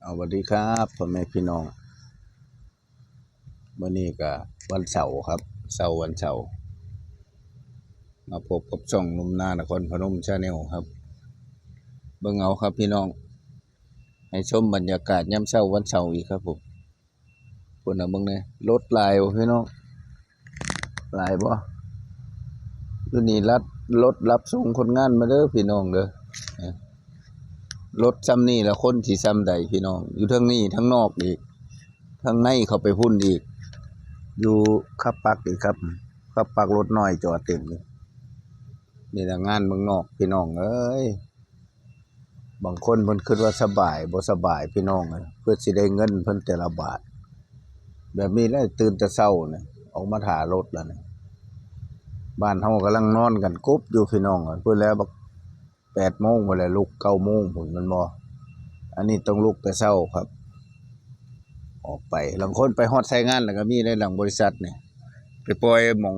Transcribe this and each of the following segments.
สวัสดีครับพ่อแม่พี่น้องวันนี้ก็วันเสาร์ครับวันเสาร์มาพบกับช่องหนุ่มนานครพนมชาแนลครับเบิ่งเอาครับพี่น้องให้ชมบรรยากาศยามเช้าวันเสาร์อีกครับผมพุ่นน่ะเบิ่งแหน่รถหลายบ่พี่น้องหลายบ่อยู่นี่รถรับส่งคนงานมาเด้อพี่น้องเด้อรถซ้ำนี่แล้วคนสิซ้ำใดพี่น้องอยู่ทั้งนี้ทั้งนอกอีกทั้งในเข้าไปพุ่นอีกอยู่ขับปักอีกครับขับปักรถน้อยจอดเต็มเลยนี่ละงานเมืองนอกพี่น้องเอ้ยบางคนเพิ่นคิดว่าสบายบ่สบายพี่น้องเอ้ยเพื่อสิได้เงินเพิ่นแต่ละบาทแบบนี้แหละตื่นแต่เช้าเนี่ยออกมาท่ารถแล้วเนี่ยบ้านเฮากำลังนอนกันกุ๊บอยู่พี่น้องเพิ่นแล้วบัก8 โมงพุ่นแหละลุก9 โมงพุ่นมันบ่อันนี้ต้องลุกแต่เช้าครับออกไปบางคนไปฮอดไสงานแล้วก็มีในหลังบริษัทนี่ไปปล่อยหม้อง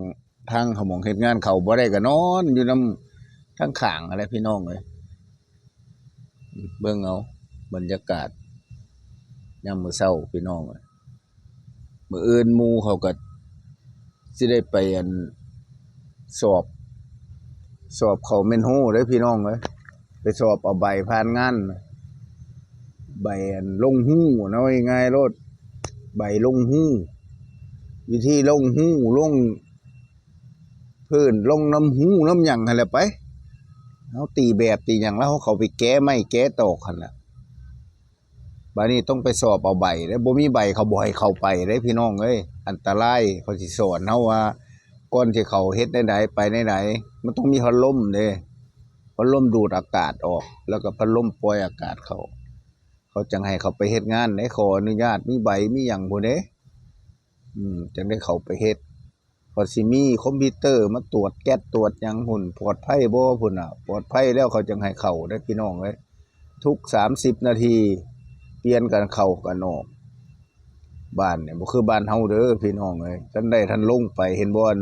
ทางเขาหม้องเฮ็ดงานเขาบ่ได้ก็นอนอยู่นำทางข้างอะไรพี่น้องเอ้ยเบิ่งเอาบรรยากาศยามมื้อเช้าพี่น้องเอ้ยมื้ออื่นหมู่เขาก็สิได้ไปสอบเข้าแม่นฮู้เด้อพี่น้องเอ้ยไปสอบเอาใบผ่านงานใบลงฮู้นะว่าง่ายๆโลดใบลงฮู้วิธีลงฮู้ลงพื้นลงน้ำฮู้น้ำหยังหั่นแหละไปเฮาตีแบบตีหยังแล้วเขาไปแก้ไม้แก้ตอกหั่นน่ะบัดนี้ต้องไปสอบเอาใบเด้อบ่มีใบเขาบ่ให้เข้าไปเด้พี่น้องเอ้ยอันตรายเขาสิสอนเฮาว่าก่อนสิเข้าเฮ็ดใดๆไปใดๆมันต้องมีพัดลมเด้พัดลมดูดอากาศออกแล้วก็พัดลมปล่อยอากาศเขาจังให้เขาไปเฮ็ดงานได้ขออนุญาตมีใบมีหยังพุ่นเด้จังได้เข้าไปเฮ็ดพอสิมีคอมพิวเตอร์มาตรวจแก๊สตรวจหยังพุ่นปลอดภัยบ่พุ่นน่ะปลอดภัยแล้วเขาจังให้เข้าเด้อพี่น้องเอ้ยทุก30 นาทีเปลี่ยนกันเข้ากันออกบ้านเนี่ยบ่คือบ้านเฮาเด้อพี่น้องเอ้ยทันใดทันลงไปเห็นบ่อัน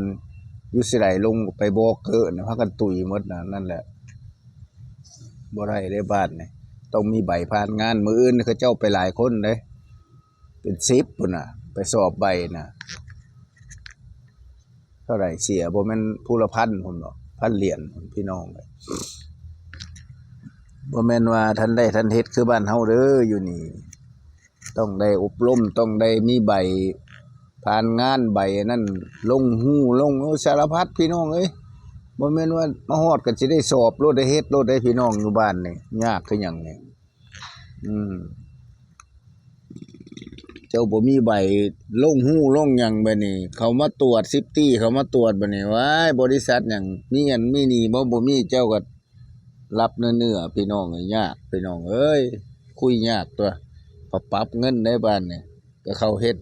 อยู่สิได้ลงไปบ่เกินพากันตุ๋ยหมดน่ะนั่นแหละบ่ได้เด้บ้านนี่ต้องมีใบผ่านงานมื้ออื่นเขาเจ้าไปหลายคนเด้เป็น10พุ่นน่ะไปสอบใบน่ะเท่าไหร่เสียบ่แม่นผู้ละพันพุ่นดอก1,000 เหรียญพี่น้องเอ้ยบ่แม่นว่าทันได้ทันเฮ็ดคือบ้านเฮาเด้ออยู่นี่ต้องได้อบรมต้องได้มีใบผ่านงานใบนั่นลงฮู้ลงสารพัดพี่น้องเอ้ยบ่แม่นว่ามาฮอดก็สิได้สอบโลดได้เฮ็ดโลดได้พี่น้องอยู่บ้านนี่ยากคือหยังนี่เจ้าบ่มีใบลงฮู้ลงหยังบัดนี้เขามาตรวจ10 ตี้เขามาตรวจบัดนี้ว้ายบริษัทหยังมีอันมีนี่บ่มีเจ้าก็รับเนื้อๆพี่น้องเอ้ยยากพี่น้องเอ้ยคุยยากตัวปรับเงินได้บ้านนี่ก็เขาเฮ็ด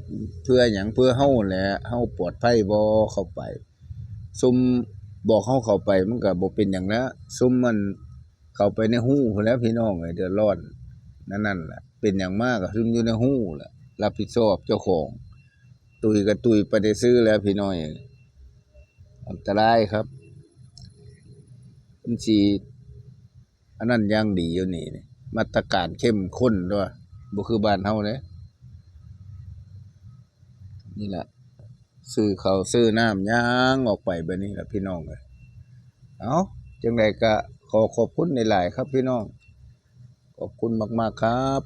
เพื่อหยังเพื่อเฮาแหละเฮาปลอดภัยบ่เข้าไปซุมบอกเฮาเข้าไปมันก็บ่เป็นหยังนะซุมมันเข้าไปในหู้พู้นแหล้วพี่น้องเอ้ยเดือดร้อนนั่นแหละเป็นหยังมากก็ซุมอยู่ในหู้แหละรับผิดชอบเจ้าของตุยก็ตุยไปได้ซื้อแล้วพี่น้อยอันตรายครับมันสิอันนั้นอย่างดีอยู่นี่มาตรการเข้มข้นด้วยบ่คือบ้านเฮาเด้นี่แหละซื้อข้าวซื้อน้ำย่างออกไปแบบนี้ล่ะพี่น้องเอ้ยเอาจังได๋ก็ขอขอบคุณหลายๆครับพี่น้องขอบคุณมากๆครับ